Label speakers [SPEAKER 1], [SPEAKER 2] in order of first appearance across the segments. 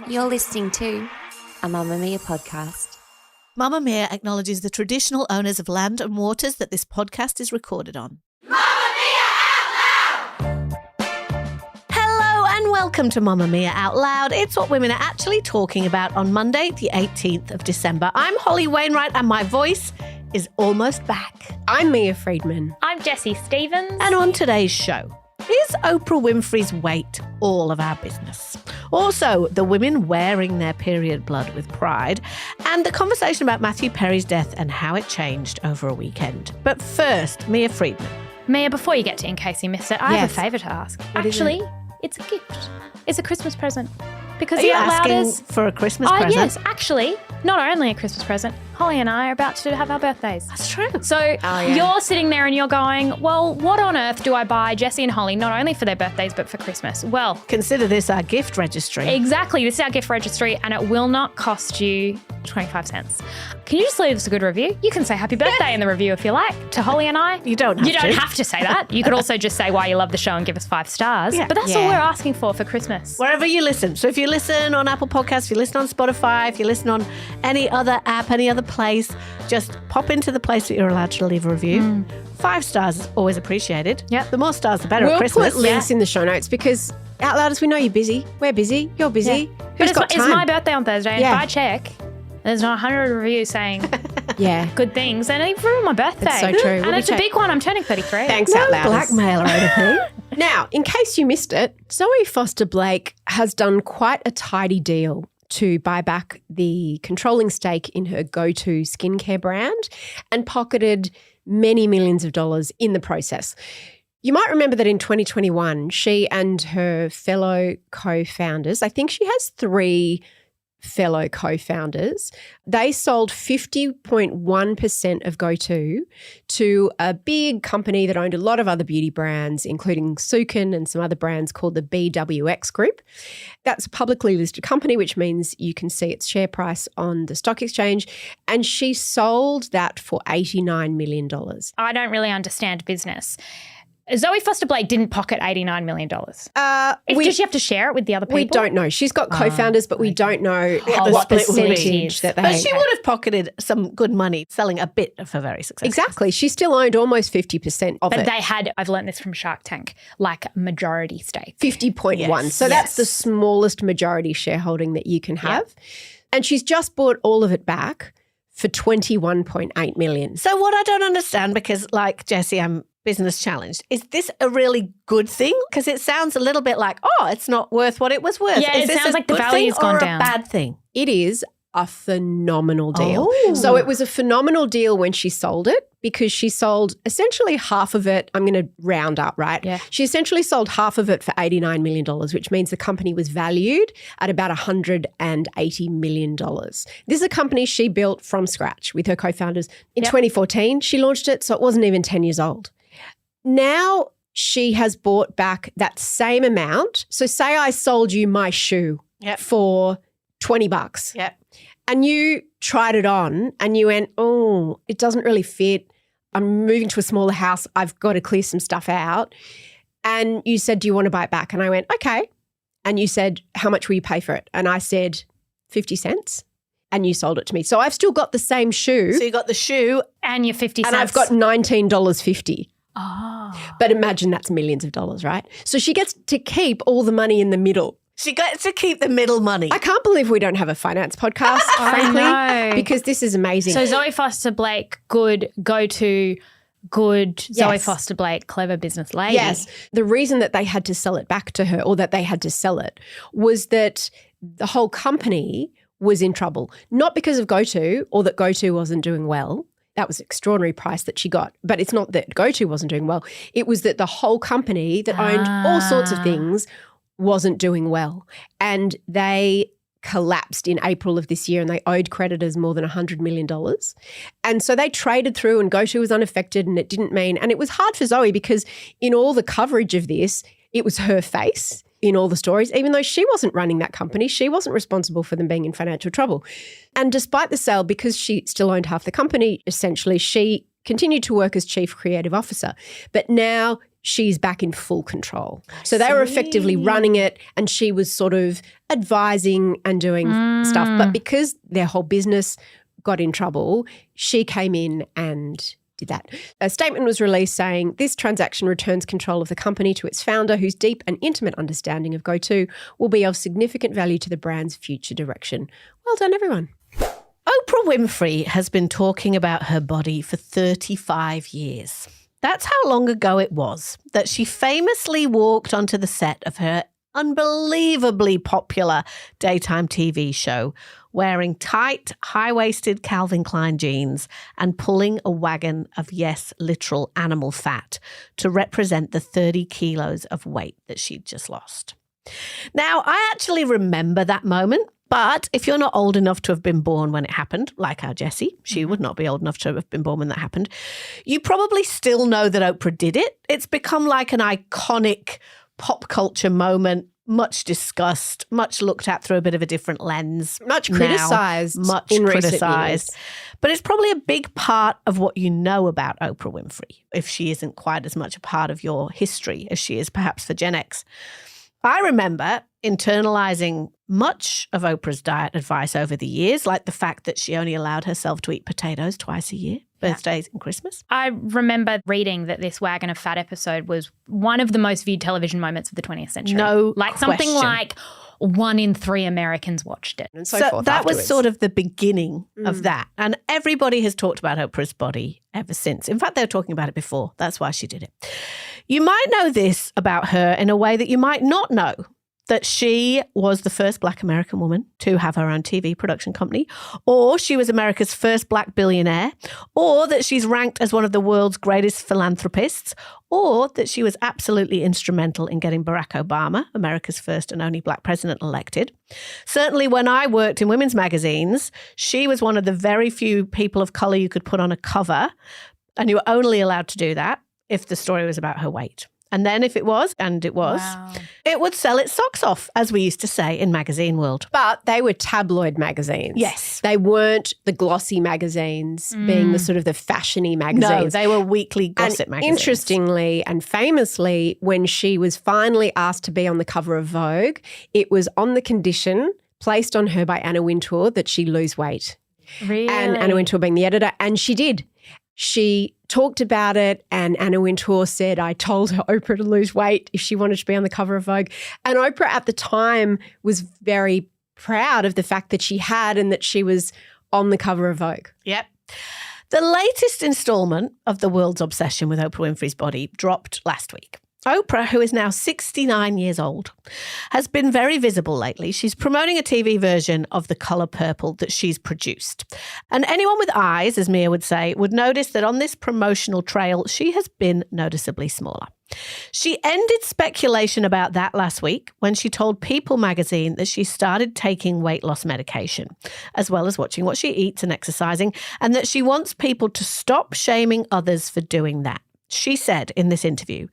[SPEAKER 1] You're listening to a Mamamia podcast.
[SPEAKER 2] Mamamia acknowledges the traditional owners of land and waters that this podcast is recorded on. Hello and welcome to Mamamia Out Loud. It's what women are actually talking about on Monday, the 18th of December. I'm Holly Wainwright and my voice is almost back.
[SPEAKER 3] I'm Mia Friedman.
[SPEAKER 4] I'm Jessie Stevens.
[SPEAKER 2] And on today's show, is Oprah Winfrey's weight all of our business? Also, the women wearing their period blood with pride, and the conversation about Matthew Perry's death and how it changed over a weekend. But first, Mia Friedman.
[SPEAKER 4] Mia, before you get to In Case You Missed It, I have a favour to ask. Actually, it's a gift. It's a Christmas present. Because
[SPEAKER 2] Are you
[SPEAKER 4] the Out
[SPEAKER 2] asking
[SPEAKER 4] Louders...
[SPEAKER 2] for a Christmas present?
[SPEAKER 4] Yes, actually, not only a Christmas present, Holly and I are about to have our birthdays.
[SPEAKER 2] That's true.
[SPEAKER 4] So you're sitting there and you're going, well, what on earth do I buy Jessie and Holly not only for their birthdays but for Christmas? Well,
[SPEAKER 2] Consider this our gift registry.
[SPEAKER 4] exactly. This is our gift registry and it will not cost you 25 cents. Can you just leave us a good review? You can say happy birthday in the review if you like to Holly and I.
[SPEAKER 2] You don't have
[SPEAKER 4] to say that. You could also just say why you love the show and give us 5 stars.
[SPEAKER 2] Yeah.
[SPEAKER 4] But that's all we're asking for Christmas.
[SPEAKER 2] Wherever you listen. So if you listen on Apple Podcasts, if you listen on Spotify, if you listen on any other app, any other place, just pop into the place that you're allowed to leave a review. 5 stars is always appreciated.
[SPEAKER 4] Yep.
[SPEAKER 2] The more stars, the better at
[SPEAKER 3] We'll
[SPEAKER 2] Christmas.
[SPEAKER 3] put links in the show notes because Out Louders, we know you're busy. We're busy. You're busy.
[SPEAKER 4] But
[SPEAKER 3] Who's got
[SPEAKER 4] it's
[SPEAKER 3] time?
[SPEAKER 4] my birthday on Thursday and
[SPEAKER 3] Yeah.
[SPEAKER 4] if I check, there's not 100 reviews saying
[SPEAKER 3] Yeah.
[SPEAKER 4] good things and they've ruined my birthday.
[SPEAKER 3] That's so true.
[SPEAKER 4] And
[SPEAKER 3] We'll
[SPEAKER 4] it's a
[SPEAKER 3] check.
[SPEAKER 4] big one. I'm turning 33.
[SPEAKER 3] Thanks, Out Louders.
[SPEAKER 2] Blackmail or anything.
[SPEAKER 3] Now, in case you missed it, Zoe Foster-Blake has done quite a tidy deal to buy back the controlling stake in her go-to skincare brand and pocketed many millions of dollars in the process. You might remember that in 2021, she and her fellow co-founders, I think she has 3 fellow co-founders, they sold 50.1% of GoTo to a big company that owned a lot of other beauty brands, including Sukin and some other brands called the BWX Group. That's a publicly listed company, which means you can see its share price on the stock exchange. And she sold that for $89 million.
[SPEAKER 4] I don't really understand business. Zoe Foster-Blake didn't pocket $89 million. Does she have to share it with the other people?
[SPEAKER 3] We don't know. She's got co-founders, but we don't know
[SPEAKER 2] the
[SPEAKER 3] what
[SPEAKER 2] split will be.
[SPEAKER 3] percentage that they
[SPEAKER 2] But she would have pocketed some good money selling a bit of her very successful.
[SPEAKER 3] Exactly. She still owned almost 50% of
[SPEAKER 4] But
[SPEAKER 3] it.
[SPEAKER 4] they had, I've learned this from Shark Tank, like majority stake.
[SPEAKER 3] 50.1.
[SPEAKER 2] Yes.
[SPEAKER 3] So that's the smallest majority shareholding that you can have. And she's just bought all of it back for $21.8 million.
[SPEAKER 2] So what I don't understand, because like Jessie, I'm business challenged, is this a really good thing? Because it sounds a little bit like, it's not worth what it was worth.
[SPEAKER 4] Yeah,
[SPEAKER 2] is
[SPEAKER 4] it
[SPEAKER 2] this
[SPEAKER 4] sounds
[SPEAKER 2] a
[SPEAKER 4] like the
[SPEAKER 2] good
[SPEAKER 4] value's
[SPEAKER 2] thing
[SPEAKER 4] gone
[SPEAKER 2] or
[SPEAKER 4] down.
[SPEAKER 2] a bad thing?
[SPEAKER 3] It is a phenomenal deal.
[SPEAKER 2] Oh.
[SPEAKER 3] So it was a phenomenal deal when she sold it because she sold essentially half of it. I'm going to round up, right?
[SPEAKER 4] Yeah.
[SPEAKER 3] She essentially sold half of it for $89 million, which means the company was valued at about $180 million. This is a company she built from scratch with her co-founders. In 2014, she launched it, so it wasn't even 10 years old. Now she has bought back that same amount. So say I sold you my shoe for $20.
[SPEAKER 2] Yep.
[SPEAKER 3] And you tried it on and you went, it doesn't really fit. I'm moving to a smaller house. I've got to clear some stuff out. And you said, do you want to buy it back? And I went, okay. And you said, how much will you pay for it? And I said, 50 cents. And you sold it to me. So I've still got the same shoe.
[SPEAKER 2] So you got the shoe.
[SPEAKER 4] And your 50 cents.
[SPEAKER 3] And I've got $19.50.
[SPEAKER 4] Oh.
[SPEAKER 3] But imagine that's millions of dollars, right? So she gets to keep all the money in the middle.
[SPEAKER 2] She got to keep the middle money.
[SPEAKER 3] I can't believe we don't have a finance podcast, frankly,
[SPEAKER 4] know.
[SPEAKER 3] because this is amazing.
[SPEAKER 4] So Zoe Foster-Blake, good go-to, good Zoe Foster-Blake, clever business lady.
[SPEAKER 3] Yes. The reason that they had to sell it back to her or that they had to sell it was that the whole company was in trouble, not because of GoTo or that GoTo wasn't doing well. That was an extraordinary price that she got. But it's not that GoTo wasn't doing well. It was that the whole company that owned all sorts of things wasn't doing well. And they collapsed in April of this year and they owed creditors more than $100 million. And so they traded through and GoTo was unaffected and it didn't mean, and it was hard for Zoe because in all the coverage of this, it was her face in all the stories, even though she wasn't running that company. She wasn't responsible for them being in financial trouble. And despite the sale, because she still owned half the company, essentially, she continued to work as chief creative officer. But now she's back in full control. So they were effectively running it and she was sort of advising and doing stuff. But because their whole business got in trouble, she came in and did that. A statement was released saying this transaction returns control of the company to its founder, whose deep and intimate understanding of GoTo will be of significant value to the brand's future direction. Well done, everyone.
[SPEAKER 2] Oprah Winfrey has been talking about her body for 35 years. That's how long ago it was that she famously walked onto the set of her unbelievably popular daytime TV show, wearing tight, high-waisted Calvin Klein jeans and pulling a wagon of, yes, literal animal fat to represent the 30 kilos of weight that she'd just lost. Now, I actually remember that moment. But if you're not old enough to have been born when it happened, like our Jessie, she would not be old enough to have been born when that happened, you probably still know that Oprah did it. It's become like an iconic pop culture moment, much discussed, much looked at through a bit of a different lens.
[SPEAKER 3] Much criticised.
[SPEAKER 2] Much criticised. But it's probably a big part of what you know about Oprah Winfrey, if she isn't quite as much a part of your history as she is perhaps for Gen X. I remember internalizing much of Oprah's diet advice over the years, like the fact that she only allowed herself to eat potatoes twice a year, birthdays and Christmas.
[SPEAKER 4] I remember reading that this Wagon of Fat episode was one of the most viewed television moments of the 20th century.
[SPEAKER 2] No
[SPEAKER 4] Like
[SPEAKER 2] question.
[SPEAKER 4] something like 1 in 3 Americans watched it.
[SPEAKER 3] And so forth
[SPEAKER 2] that
[SPEAKER 3] afterwards.
[SPEAKER 2] was sort of the beginning of that. And everybody has talked about Oprah's body ever since. In fact, they were talking about it before. That's why she did it. You might know this about her in a way that you might not know, that she was the first Black American woman to have her own TV production company, or she was America's first Black billionaire, or that she's ranked as one of the world's greatest philanthropists, or that she was absolutely instrumental in getting Barack Obama, America's first and only Black president, elected. Certainly when I worked in women's magazines, she was one of the very few people of color you could put on a cover, and you were only allowed to do that if the story was about her weight. And then if it was, and it was, it would sell its socks off, as we used to say in magazine world.
[SPEAKER 3] But they were tabloid magazines.
[SPEAKER 2] Yes.
[SPEAKER 3] They weren't the glossy magazines, being the sort of the fashiony magazines.
[SPEAKER 2] No, they were weekly gossip
[SPEAKER 3] And
[SPEAKER 2] magazines.
[SPEAKER 3] interestingly and famously, when she was finally asked to be on the cover of Vogue, it was on the condition placed on her by Anna Wintour that she lose weight.
[SPEAKER 4] Really?
[SPEAKER 3] And Anna Wintour being the editor, and she did. She talked about it, and Anna Wintour said, I told her Oprah to lose weight if she wanted to be on the cover of Vogue. And Oprah at the time was very proud of the fact that she had and that she was on the cover of Vogue.
[SPEAKER 2] Yep. The latest installment of the world's obsession with Oprah Winfrey's body dropped last week. Oprah, who is now 69 years old, has been very visible lately. She's promoting a TV version of The Colour Purple that she's produced. And anyone with eyes, as Mia would say, would notice that on this promotional trail, she has been noticeably smaller. She ended speculation about that last week when she told People magazine that she started taking weight loss medication, as well as watching what she eats and exercising, and that she wants people to stop shaming others for doing that. She said in this interview,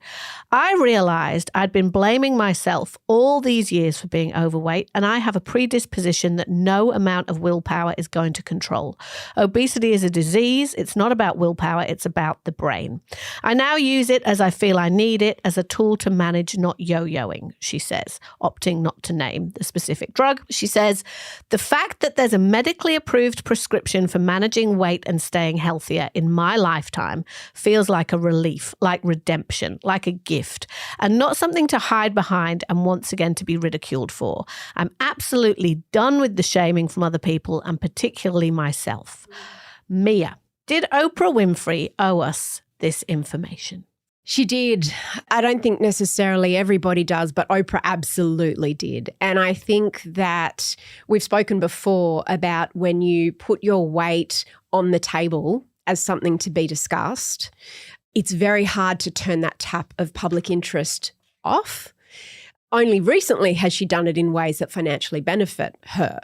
[SPEAKER 2] I realized I'd been blaming myself all these years for being overweight, and I have a predisposition that no amount of willpower is going to control. Obesity is a disease. It's not about willpower. It's about the brain. I now use it as I feel I need it, as a tool to manage not yo-yoing, she says, opting not to name the specific drug. She says, the fact that there's a medically approved prescription for managing weight and staying healthier in my lifetime feels like a relief, like redemption, like a gift, and not something to hide behind and once again to be ridiculed for. I'm absolutely done with the shaming from other people and particularly myself. Mia, did Oprah Winfrey owe us this information?
[SPEAKER 3] She did. I don't think necessarily everybody does, but Oprah absolutely did. And I think that we've spoken before about when you put your weight on the table as something to be discussed, it's very hard to turn that tap of public interest off. Only recently has she done it in ways that financially benefit her,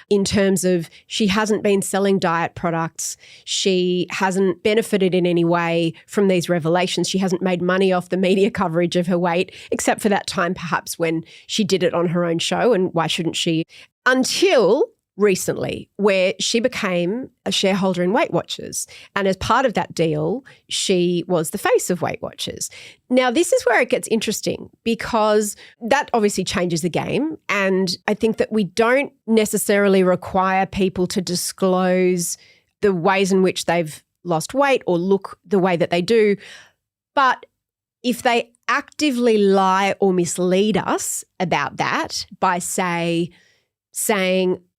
[SPEAKER 3] in terms of she hasn't been selling diet products. She hasn't benefited in any way from these revelations. She hasn't made money off the media coverage of her weight, except for that time perhaps when she did it on her own show, and why shouldn't she? Until recently where she became a shareholder in Weight Watchers. And as part of that deal, she was the face of Weight Watchers. Now, this is where it gets interesting because that obviously changes the game. And I think that we don't necessarily require people to disclose the ways in which they've lost weight or look the way that they do. But if they actively lie or mislead us about that by saying,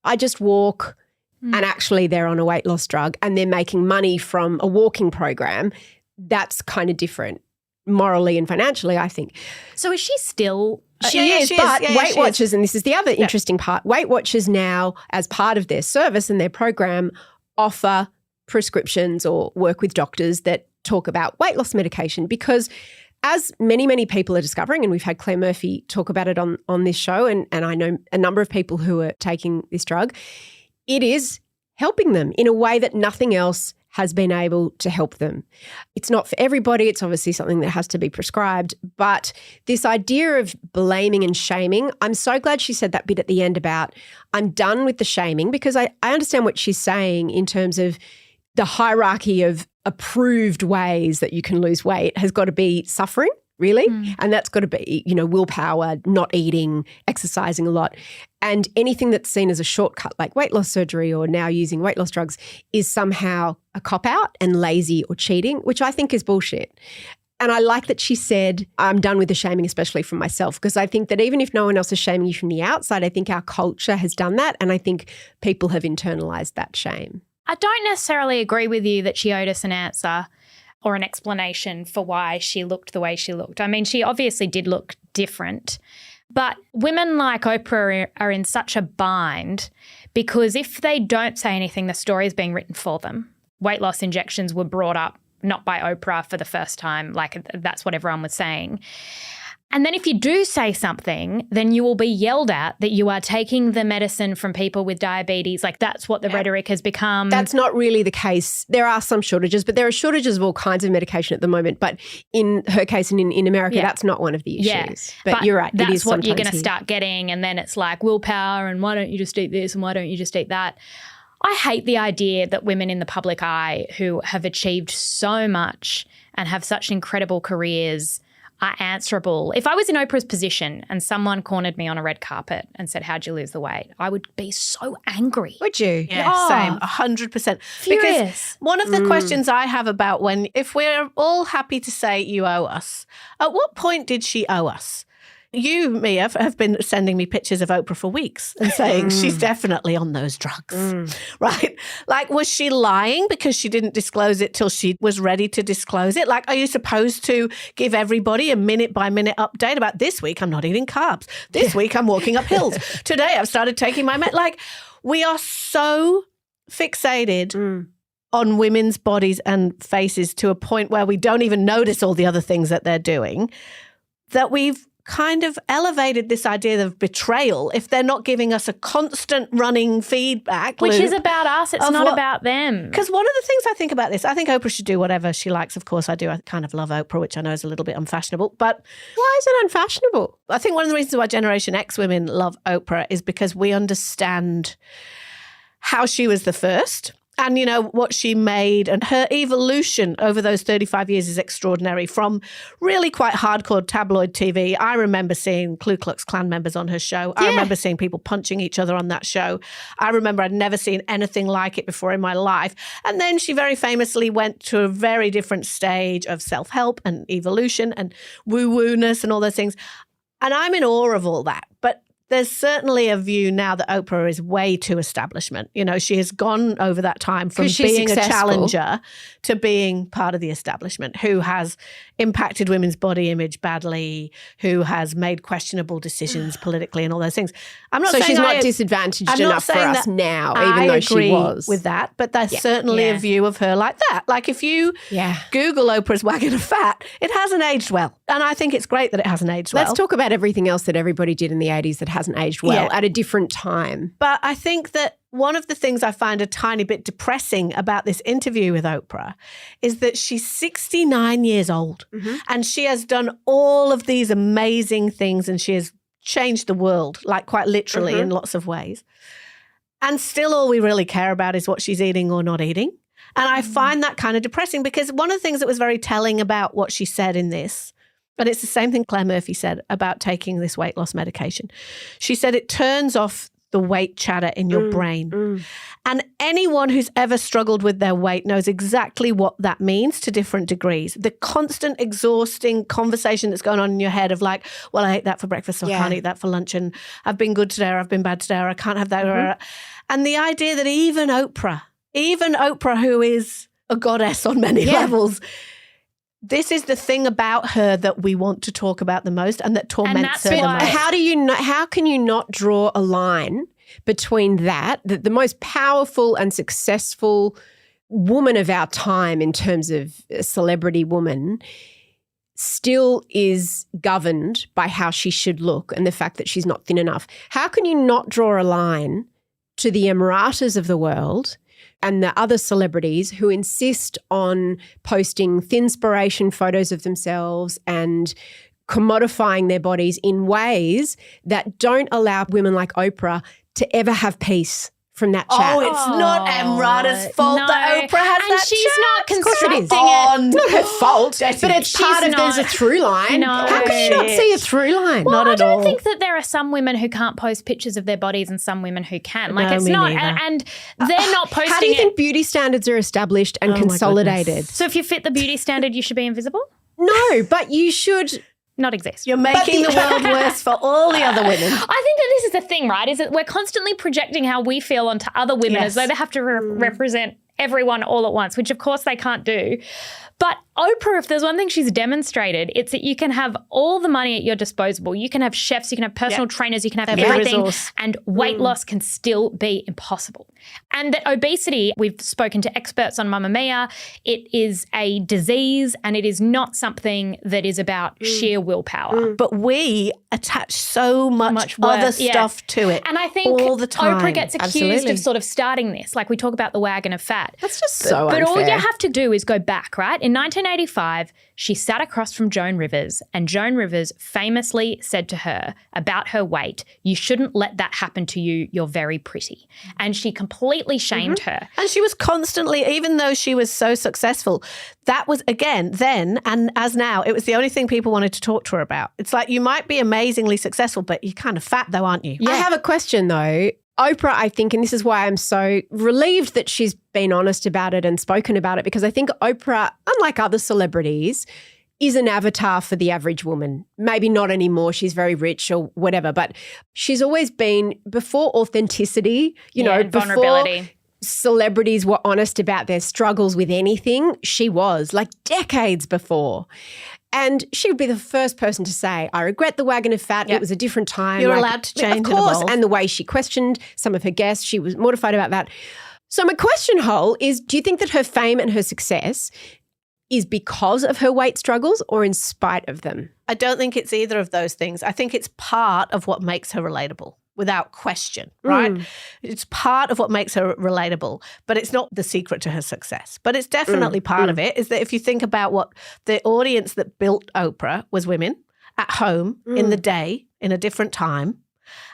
[SPEAKER 3] I just walk and actually they're on a weight loss drug and they're making money from a walking program, that's kind of different morally and financially, I think.
[SPEAKER 4] So is she still...
[SPEAKER 3] She is. Weight Watchers, and this is the other interesting part, Weight Watchers now, as part of their service and their program, offer prescriptions or work with doctors that talk about weight loss medication because as many, many people are discovering, and we've had Claire Murphy talk about it on this show, and I know a number of people who are taking this drug, it is helping them in a way that nothing else has been able to help them. It's not for everybody. It's obviously something that has to be prescribed. But this idea of blaming and shaming, I'm so glad she said that bit at the end about I'm done with the shaming because I understand what she's saying in terms of the hierarchy of approved ways that you can lose weight has got to be suffering, really. And that's got to be, willpower, not eating, exercising a lot. And anything that's seen as a shortcut like weight loss surgery or now using weight loss drugs is somehow a cop-out and lazy or cheating, which I think is bullshit. And I like that she said, I'm done with the shaming, especially from myself, because I think that even if no one else is shaming you from the outside, I think our culture has done that. And I think people have internalized that shame.
[SPEAKER 4] I don't necessarily agree with you that she owed us an answer or an explanation for why she looked the way she looked. I mean, she obviously did look different, but women like Oprah are in such a bind because if they don't say anything, the story is being written for them. Weight loss injections were brought up not by Oprah for the first time, like that's what everyone was saying. And then if you do say something, then you will be yelled at that you are taking the medicine from people with diabetes. Like that's what the rhetoric has become.
[SPEAKER 3] That's not really the case. There are some shortages, but there are shortages of all kinds of medication at the moment. But in her case and in America, that's not one of the issues.
[SPEAKER 4] Yeah.
[SPEAKER 3] But you're right.
[SPEAKER 4] That's what you're going to start getting. And then it's like willpower and why don't you just eat this and why don't you just eat that? I hate the idea that women in the public eye who have achieved so much and have such incredible careers are answerable. If I was in Oprah's position and someone cornered me on a red carpet and said, how'd you lose the weight? I would be so angry.
[SPEAKER 3] Would you?
[SPEAKER 2] Yeah, same, 100%.
[SPEAKER 4] Furious.
[SPEAKER 2] Because one of the questions I have about if we're all happy to say you owe us, at what point did she owe us? You, Mia, have been sending me pictures of Oprah for weeks and saying she's definitely on those drugs, right? Like, was she lying because she didn't disclose it till she was ready to disclose it? Like, are you supposed to give everybody a minute-by-minute update about this week I'm not eating carbs, this week I'm walking up hills, today I've started taking my like, we are so fixated on women's bodies and faces to a point where we don't even notice all the other things that they're doing, that we've kind of elevated this idea of betrayal if they're not giving us a constant running feedback
[SPEAKER 4] Which is about us. It's not about them.
[SPEAKER 2] Because one of the things I think about this, I think Oprah should do whatever she likes. Of course I do. I kind of love Oprah, which I know is a little bit unfashionable. But
[SPEAKER 3] why is it unfashionable?
[SPEAKER 2] I think one of the reasons why Generation X women love Oprah is because we understand how she was the first. And, what she made and her evolution over those 35 years is extraordinary from really quite hardcore tabloid TV. I remember seeing Ku Klux Klan members on her show. I remember seeing people punching each other on that show. I remember I'd never seen anything like it before in my life. And then she very famously went to a very different stage of self-help and evolution and woo-woo-ness and all those things. And I'm in awe of all that. But there's certainly a view now that Oprah is way too establishment. She has gone over that time from being a challenger to being part of the establishment who has impacted women's body image badly, who has made questionable decisions politically and all those things. I'm not saying
[SPEAKER 3] she's not disadvantaged enough for us now, even though she was.
[SPEAKER 2] With that, but there's certainly a view of her like that. Like if you Google Oprah's wagon of fat, it hasn't aged well. And I think it's great that it hasn't aged well.
[SPEAKER 3] Let's talk about everything else that everybody did in the 80s that hasn't aged well at a different time.
[SPEAKER 2] But I think that one of the things I find a tiny bit depressing about this interview with Oprah is that she's 69 years old and she has done all of these amazing things and she has changed the world, like quite literally in lots of ways. And still all we really care about is what she's eating or not eating. And I find that kind of depressing because one of the things that was very telling about what she said in this, and it's the same thing Claire Murphy said about taking this weight loss medication. She said it turns off the weight chatter in your brain. And anyone who's ever struggled with their weight knows exactly what that means to different degrees. The constant exhausting conversation that's going on in your head of like, well, I ate that for breakfast, so I can't eat that for lunch, and I've been good today or I've been bad today or I can't have that. And the idea that even Oprah, who is a goddess on many levels, this is the thing about her that we want to talk about the most and that torments her the most.
[SPEAKER 3] How can you not draw a line between that the most powerful and successful woman of our time in terms of a celebrity woman still is governed by how she should look and the fact that she's not thin enough? How can you not draw a line to the Emiratas of the world and the other celebrities who insist on posting thinspiration photos of themselves and commodifying their bodies in ways that don't allow women like Oprah to ever have peace from that chat?
[SPEAKER 2] Oh, it's not Emrata's fault that Oprah has
[SPEAKER 4] and
[SPEAKER 2] that
[SPEAKER 4] she's
[SPEAKER 2] chat.
[SPEAKER 4] not constructing it.
[SPEAKER 3] It's not her fault, but it's part of there's a through line.
[SPEAKER 4] No.
[SPEAKER 3] How can you not see a through line?
[SPEAKER 2] Not
[SPEAKER 4] I
[SPEAKER 2] at
[SPEAKER 4] don't
[SPEAKER 2] all.
[SPEAKER 4] think that there are some women who can't post pictures of their bodies and some women who can. Like
[SPEAKER 2] No,
[SPEAKER 4] it's
[SPEAKER 2] me
[SPEAKER 4] not,
[SPEAKER 2] neither.
[SPEAKER 4] and they're not posting
[SPEAKER 3] How do you
[SPEAKER 4] it.
[SPEAKER 3] think beauty standards are established and
[SPEAKER 2] my
[SPEAKER 3] consolidated?
[SPEAKER 4] So if you fit the beauty standard, you should be invisible?
[SPEAKER 3] No, but you should.
[SPEAKER 4] Not exist.
[SPEAKER 2] You're making the world worse for all the other women.
[SPEAKER 4] I think that this is the thing, right? Is that we're constantly projecting how we feel onto other women as though they have to represent everyone all at once, which of course they can't do. But Oprah, if there's one thing she's demonstrated, it's that you can have all the money at your disposal. You can have chefs, you can have personal trainers, you can have
[SPEAKER 2] Every
[SPEAKER 4] everything,
[SPEAKER 2] resource.
[SPEAKER 4] and weight loss can still be impossible. And that obesity, we've spoken to experts on Mamma Mia, it is a disease and it is not something that is about sheer willpower.
[SPEAKER 2] But we attach so much
[SPEAKER 4] worth,
[SPEAKER 2] other stuff to it.
[SPEAKER 4] And I think
[SPEAKER 2] all the time.
[SPEAKER 4] Oprah gets accused
[SPEAKER 3] Absolutely.
[SPEAKER 4] of sort of starting this. Like we talk about the wagon of fat.
[SPEAKER 3] That's just so
[SPEAKER 4] But all
[SPEAKER 3] unfair.
[SPEAKER 4] you have to do is go back, right? In 1985, she sat across from Joan Rivers, and Joan Rivers famously said to her about her weight, "You shouldn't let that happen to you. You're very pretty." And she completely shamed her.
[SPEAKER 2] And she was constantly, even though she was so successful, that was, again, then and as now, it was the only thing people wanted to talk to her about. It's like, you might be amazingly successful, but you're kind of fat though, aren't you?
[SPEAKER 3] I have a question though. Oprah, I think, and this is why I'm so relieved that she's been honest about it and spoken about it, because I think Oprah, unlike other celebrities, is an avatar for the average woman. Maybe not anymore. She's very rich or whatever, but she's always been, before authenticity, you know,
[SPEAKER 4] and
[SPEAKER 3] before
[SPEAKER 4] vulnerability.
[SPEAKER 3] celebrities were honest about their struggles with anything, she was, like decades before. And she would be the first person to say, I regret the wagon of fat. It was a different time.
[SPEAKER 2] You're allowed to change and
[SPEAKER 3] Of course.
[SPEAKER 2] evolve.
[SPEAKER 3] And the way she questioned some of her guests, she was mortified about that. So my question, Hole, is do you think that her fame and her success is because of her weight struggles or in spite of them?
[SPEAKER 2] I don't think it's either of those things. I think it's part of what makes her relatable, without question, right? It's part of what makes her relatable, but it's not the secret to her success. But it's definitely part of it, is that if you think about what the audience that built Oprah was women at home in the day, in a different time,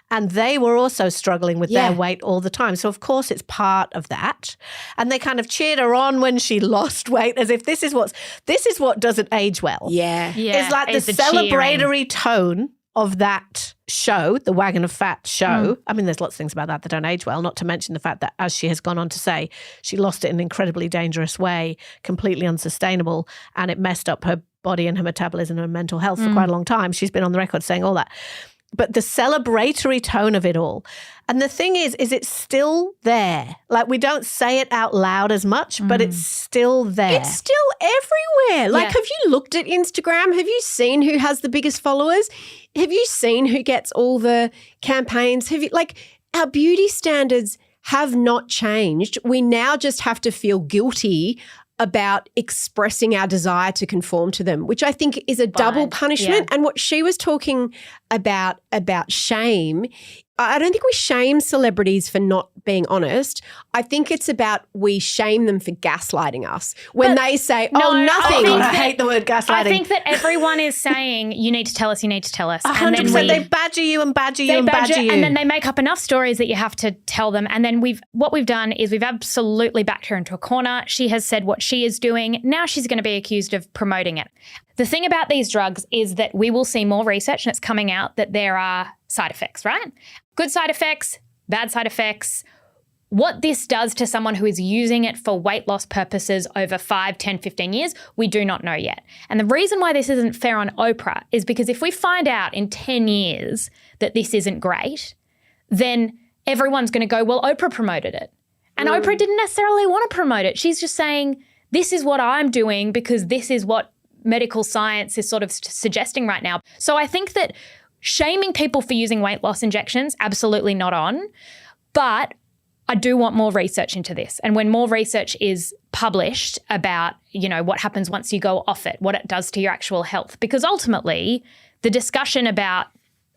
[SPEAKER 2] and they were also struggling with their weight all the time. So, of course, it's part of that. And they kind of cheered her on when she lost weight, as if this is what doesn't age well.
[SPEAKER 3] Yeah.
[SPEAKER 2] It's like the celebratory tone of that show, the Wagon of Fat show. I mean, there's lots of things about that don't age well, not to mention the fact that, as she has gone on to say, she lost it in an incredibly dangerous way, completely unsustainable, and it messed up her body and her metabolism and her mental health for quite a long time. She's been on the record saying all that. But the celebratory tone of it all. And the thing is it's still there. Like, we don't say it out loud as much, but it's still there.
[SPEAKER 3] It's still everywhere. Like, have you looked at Instagram? Have you seen who has the biggest followers? Have you seen who gets all the campaigns? Have you, like, our beauty standards have not changed. We now just have to feel guilty about expressing our desire to conform to them, which I think is a double punishment. And what she was talking about shame, I don't think we shame celebrities for not being honest. I think it's about we shame them for gaslighting us when they say,
[SPEAKER 4] No,
[SPEAKER 3] oh, nothing.
[SPEAKER 2] I hate the word gaslighting.
[SPEAKER 4] I think that everyone is saying, you need to tell us, you need to tell us. And
[SPEAKER 2] 100%.
[SPEAKER 4] then
[SPEAKER 2] They badger you and badger you and badger you.
[SPEAKER 4] And then they make up enough stories that you have to tell them. And then what we've done is we've absolutely backed her into a corner. She has said what she is doing. Now she's going to be accused of promoting it. The thing about these drugs is that we will see more research, and it's coming out that there are side effects, right? Good side effects, bad side effects. What this does to someone who is using it for weight loss purposes over 5, 10, 15 years, we do not know yet. And the reason why this isn't fair on Oprah is because if we find out in 10 years that this isn't great, then everyone's going to go, well, Oprah promoted it. And Oprah didn't necessarily want to promote it. She's just saying, this is what I'm doing because this is what medical science is sort of suggesting right now. So I think that shaming people for using weight loss injections, absolutely not on. But I do want more research into this. And when more research is published about, what happens once you go off it, what it does to your actual health, because ultimately the discussion about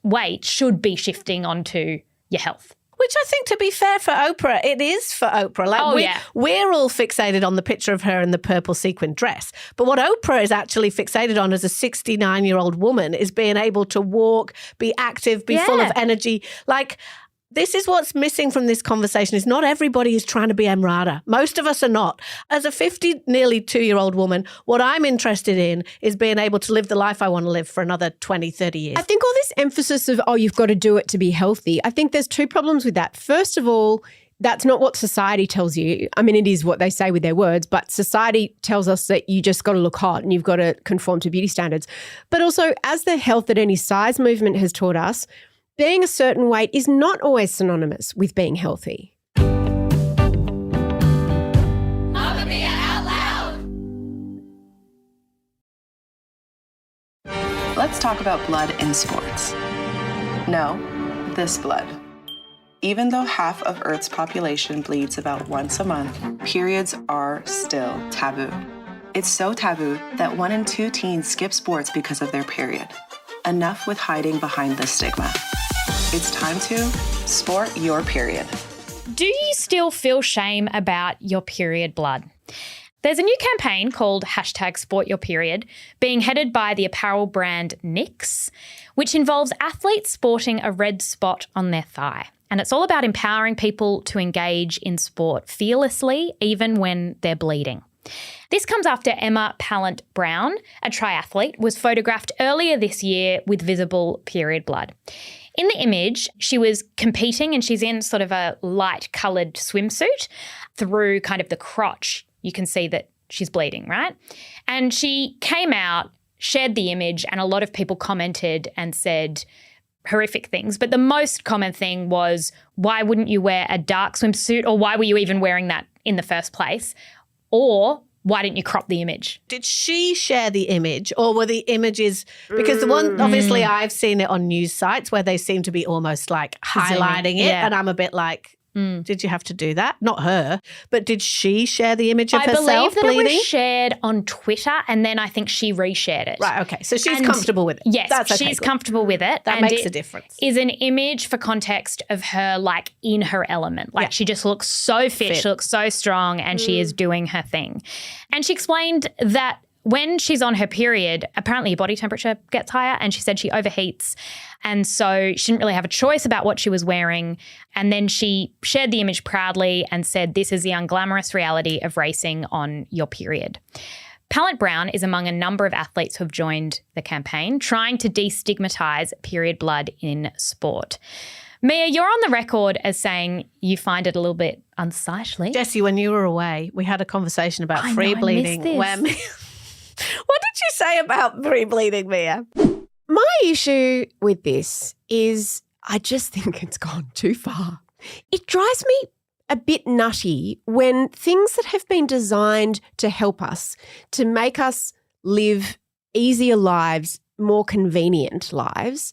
[SPEAKER 4] weight should be shifting onto your health.
[SPEAKER 2] Which I think, to be fair for Oprah, it is for Oprah. We're all fixated on the picture of her in the purple sequin dress. But what Oprah is actually fixated on as a 69-year-old woman is being able to walk, be active, be full of energy. This is what's missing from this conversation is not everybody is trying to be Emrata. Most of us are not. As a nearly 2-year-old woman, what I'm interested in is being able to live the life I want to live for another 20, 30 years.
[SPEAKER 3] I think all this emphasis of, you've got to do it to be healthy, I think there's two problems with that. First of all, that's not what society tells you. I mean, it is what they say with their words, but society tells us that you just got to look hot and you've got to conform to beauty standards. But also, as the Health at Any Size movement has taught us, being a certain weight is not always synonymous with being healthy.
[SPEAKER 5] Mamma Mia out loud!
[SPEAKER 6] Let's talk about blood in sports. No, this blood. Even though half of Earth's population bleeds about once a month, periods are still taboo. It's so taboo that 1 in 2 teens skip sports because of their period. Enough with hiding behind this stigma. It's time to sport your period.
[SPEAKER 4] Do you still feel shame about your period blood? There's a new campaign called #SportYourPeriod being headed by the apparel brand Knix, which involves athletes sporting a red spot on their thigh. And it's all about empowering people to engage in sport fearlessly, even when they're bleeding. This comes after Emma Pallant-Brown, a triathlete, was photographed earlier this year with visible period blood. In the image, she was competing and she's in sort of a light-coloured swimsuit. Through kind of the crotch, you can see that she's bleeding, right? And she came out, shared the image, and a lot of people commented and said horrific things. But the most common thing was, why wouldn't you wear a dark swimsuit, or why were you even wearing that in the first place? Or why didn't you crop the image?
[SPEAKER 2] Did she share the image, or were the images, because the one, obviously I've seen it on news sites where they seem to be almost like highlighting it, and I'm a bit like, did you have to do that? Not her, but did she share the image of herself
[SPEAKER 4] bleeding? I believe that
[SPEAKER 2] bleeding?
[SPEAKER 4] it was shared on Twitter, and then I think she reshared it.
[SPEAKER 2] Right, okay. So she's comfortable with it.
[SPEAKER 4] Yes,
[SPEAKER 2] that's okay,
[SPEAKER 4] she's
[SPEAKER 2] good.
[SPEAKER 4] comfortable with it.
[SPEAKER 2] That
[SPEAKER 4] and
[SPEAKER 2] makes
[SPEAKER 4] it
[SPEAKER 2] a difference.
[SPEAKER 4] Is an image for context of her like in her element. Like she just looks so fit, she looks so strong, and she is doing her thing. And she explained that when she's on her period, apparently her body temperature gets higher, and she said she overheats. And so she didn't really have a choice about what she was wearing. And then she shared the image proudly and said, this is the unglamorous reality of racing on your period. Pallant-Brown is among a number of athletes who have joined the campaign, trying to destigmatise period blood in sport. Mia, you're on the record as saying you find it a little bit unsightly.
[SPEAKER 2] Jessie, when you were away, we had a conversation about free bleeding. What did you say about free bleeding, Mia?
[SPEAKER 3] My issue with this is I just think it's gone too far. It drives me a bit nutty when things that have been designed to help us, to make us live easier lives, more convenient lives.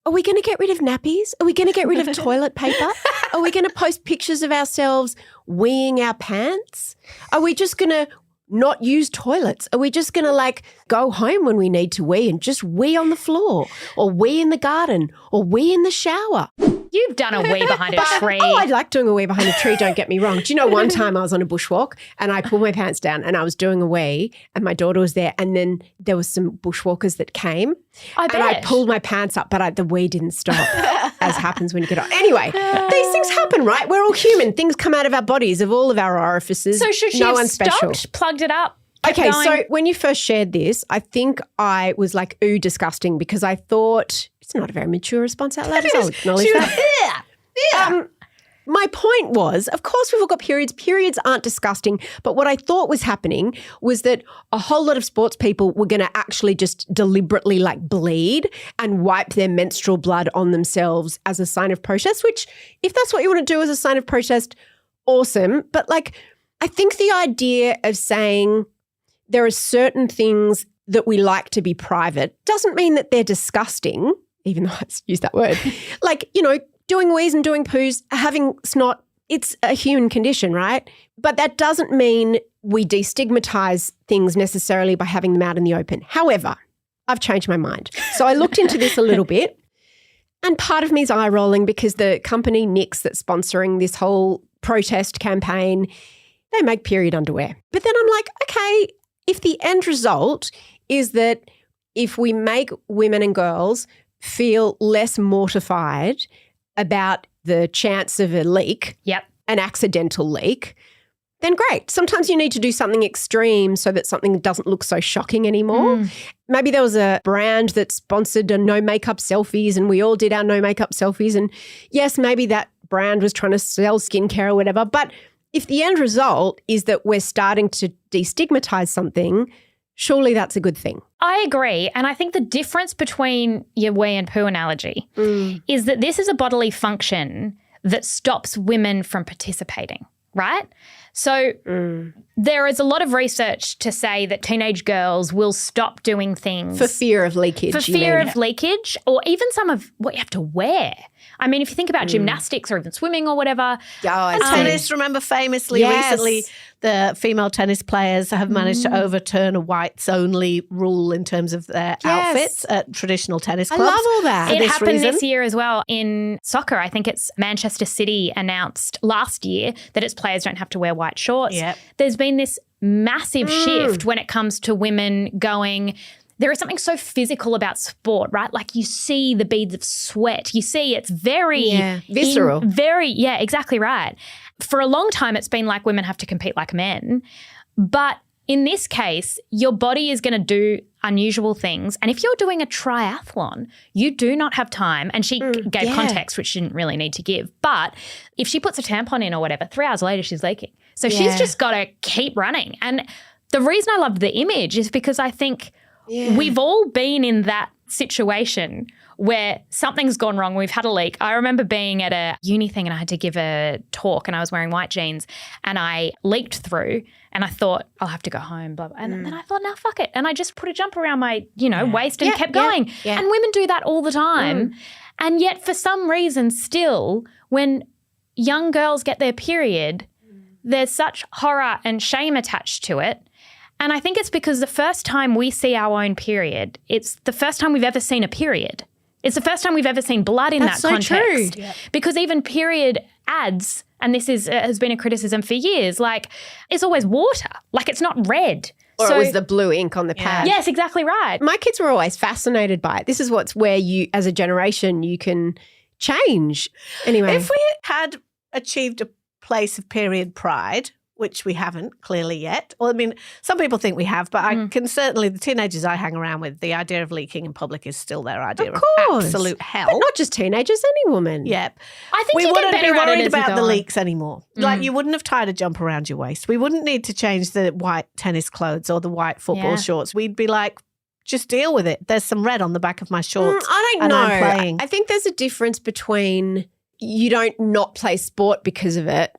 [SPEAKER 3] Are we going to get rid of nappies? Are we going to get rid of toilet paper? Are we going to post pictures of ourselves weeing our pants? Are we just going to not use toilets? Are we just going to go home when we need to wee and just wee on the floor, or wee in the garden, or wee in the shower?
[SPEAKER 4] You've done a wee behind a tree.
[SPEAKER 3] Oh, I like doing a wee behind a tree, don't get me wrong. Do you know one time I was on a bushwalk and I pulled my pants down and I was doing a wee and my daughter was there and then there was some bushwalkers that came
[SPEAKER 4] I bet.
[SPEAKER 3] and I pulled my pants up but the wee didn't stop, as happens when you get on. Anyway, these things happen, right? We're all human. Things come out of our bodies, of all of our orifices.
[SPEAKER 4] So should she
[SPEAKER 3] no
[SPEAKER 4] have
[SPEAKER 3] one's special.
[SPEAKER 4] stopped, plugged it up? kept
[SPEAKER 3] Okay,
[SPEAKER 4] going?
[SPEAKER 3] so when you first shared this, I think I was like, ooh, disgusting, because I thought it's not a very mature response out loud. I'll acknowledge that. My point was, of course, we've all got periods. Periods aren't disgusting. But what I thought was happening was that a whole lot of sports people were going to actually just deliberately like bleed and wipe their menstrual blood on themselves as a sign of protest, which if that's what you want to do as a sign of protest, awesome. But like, I think the idea of saying there are certain things that we like to be private doesn't mean that they're disgusting, even though I use that word. Like, you know, doing wheeze and doing poos, having snot, it's a human condition, right? But that doesn't mean we destigmatize things necessarily by having them out in the open. However, I've changed my mind. So I looked into this a little bit, and part of me is eye rolling because the company Knix that's sponsoring this whole protest campaign, they make period underwear. But then I'm like, okay, if the end result is that if we make women and girls feel less mortified about the chance of a leak, an accidental leak, then great. Sometimes you need to do something extreme so that something doesn't look so shocking anymore. Maybe there was a brand that sponsored a no makeup selfies and we all did our no makeup selfies. And yes, maybe that brand was trying to sell skincare or whatever. But if the end result is that we're starting to destigmatize something, surely that's a good thing.
[SPEAKER 4] I agree. And I think the difference between your wee and poo analogy is that this is a bodily function that stops women from participating, right? So there is a lot of research to say that teenage girls will stop doing things.
[SPEAKER 3] For fear of leakage.
[SPEAKER 4] For fear of leakage, or even some of what you have to wear. I mean, if you think about gymnastics or even swimming or whatever.
[SPEAKER 2] And tennis, remember famously recently, the female tennis players have managed to overturn a whites-only rule in terms of their outfits at traditional tennis clubs.
[SPEAKER 3] I love all that.
[SPEAKER 4] It happened this year as well in soccer. I think it's Manchester City announced last year that its players don't have to wear white shorts. There's been this massive shift when it comes to women going, there is something so physical about sport, right? Like you see the beads of sweat. You see it's very
[SPEAKER 3] visceral.
[SPEAKER 4] Exactly right. For a long time, it's been like women have to compete like men. But in this case, your body is going to do unusual things. And if you're doing a triathlon, you do not have time. And she gave context, which she didn't really need to give. But if she puts a tampon in or whatever, 3 hours later, she's leaking. So she's just got to keep running. And the reason I loved the image is because I think we've all been in that situation where something's gone wrong. We've had a leak. I remember being at a uni thing and I had to give a talk and I was wearing white jeans and I leaked through and I thought, I'll have to go home, blah, blah. And then I thought, no, fuck it. And I just put a jumper around my, waist and kept going. And women do that all the time. And yet for some reason still, when young girls get their period, there's such horror and shame attached to it. And I think it's because the first time we see our own period, it's the first time we've ever seen a period. It's the first time we've ever seen blood in that context. True. Because even period ads, and this has been a criticism for years, like it's always water. Like it's not red.
[SPEAKER 3] Or it was the blue ink on the pad.
[SPEAKER 4] Yes, exactly right.
[SPEAKER 3] My kids were always fascinated by it. This is where you, as a generation, you can change. Anyway.
[SPEAKER 2] If we had achieved a place of period pride, which we haven't clearly yet. Well, I mean, some people think we have, but I can certainly, the teenagers I hang around with, the idea of leaking in public is still their idea of absolute hell.
[SPEAKER 3] But not just teenagers, any woman.
[SPEAKER 2] Yep.
[SPEAKER 4] I think
[SPEAKER 2] we
[SPEAKER 4] you
[SPEAKER 2] wouldn't
[SPEAKER 4] get
[SPEAKER 2] be
[SPEAKER 4] better at it
[SPEAKER 2] worried
[SPEAKER 4] as you
[SPEAKER 2] about
[SPEAKER 4] go
[SPEAKER 2] the
[SPEAKER 4] on.
[SPEAKER 2] leaks anymore. Like you wouldn't have tied a jumper around your waist. We wouldn't need to change the white tennis clothes or the white football shorts. We'd be like, just deal with it. There's some red on the back of my shorts.
[SPEAKER 3] I don't know.
[SPEAKER 2] I'm playing.
[SPEAKER 3] I think there's a difference between you don't not play sport because of it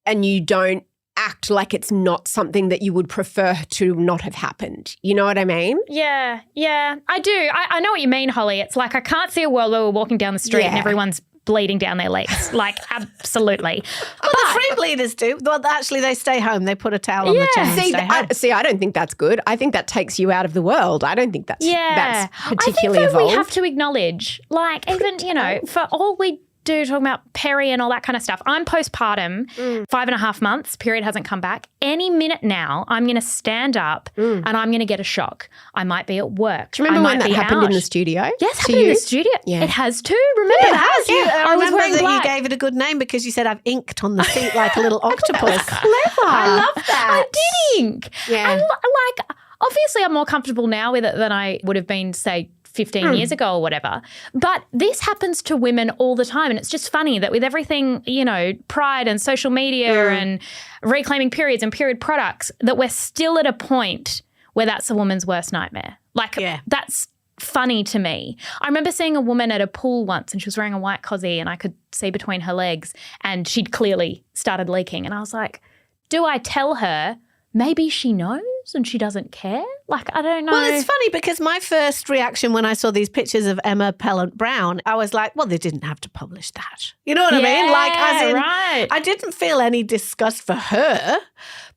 [SPEAKER 3] and you don't act like it's not something that you would prefer to not have happened. You know what I mean?
[SPEAKER 4] Yeah, I do. I know what you mean, Holly. It's like I can't see a world where we're walking down the street and everyone's bleeding down their legs. Like, absolutely.
[SPEAKER 2] Well, the free bleeders do. Well, actually, they stay home. They put a towel on the chair and stay home.
[SPEAKER 3] I don't think that's good. I think that takes you out of the world. I don't think that's particularly
[SPEAKER 4] I think that
[SPEAKER 3] evolved.
[SPEAKER 4] we have to acknowledge, like, even, for all we do, talking about Perry and all that kind of stuff. I'm postpartum, 5.5 months, period hasn't come back. Any minute now, I'm going to stand up and I'm going to get a shock. I might be at work.
[SPEAKER 3] Do you remember when that happened in the studio?
[SPEAKER 4] Yes, happened in the studio.
[SPEAKER 3] Yeah.
[SPEAKER 4] It has too. Remember that?
[SPEAKER 2] I
[SPEAKER 4] I was
[SPEAKER 2] remember
[SPEAKER 4] wearing
[SPEAKER 2] that
[SPEAKER 4] black.
[SPEAKER 2] you gave it a good name because you said I've inked on the seat like a little octopus.
[SPEAKER 3] Clever.
[SPEAKER 2] I love that.
[SPEAKER 4] I did ink.
[SPEAKER 3] Yeah.
[SPEAKER 4] And like, obviously I'm more comfortable now with it than I would have been, say, 15 years ago or whatever. But this happens to women all the time. And it's just funny that with everything, you know, pride and social media and reclaiming periods and period products, that we're still at a point where that's a woman's worst nightmare. Like, that's funny to me. I remember seeing a woman at a pool once and she was wearing a white cosy and I could see between her legs and she'd clearly started leaking. And I was like, do I tell her? Maybe she knows and she doesn't care? Like, I don't know.
[SPEAKER 2] Well, it's funny because my first reaction when I saw these pictures of Emma Pellant-Brown, I was like, well, they didn't have to publish that. You know what I mean? Like, as in,
[SPEAKER 4] right.
[SPEAKER 2] I didn't feel any disgust for her,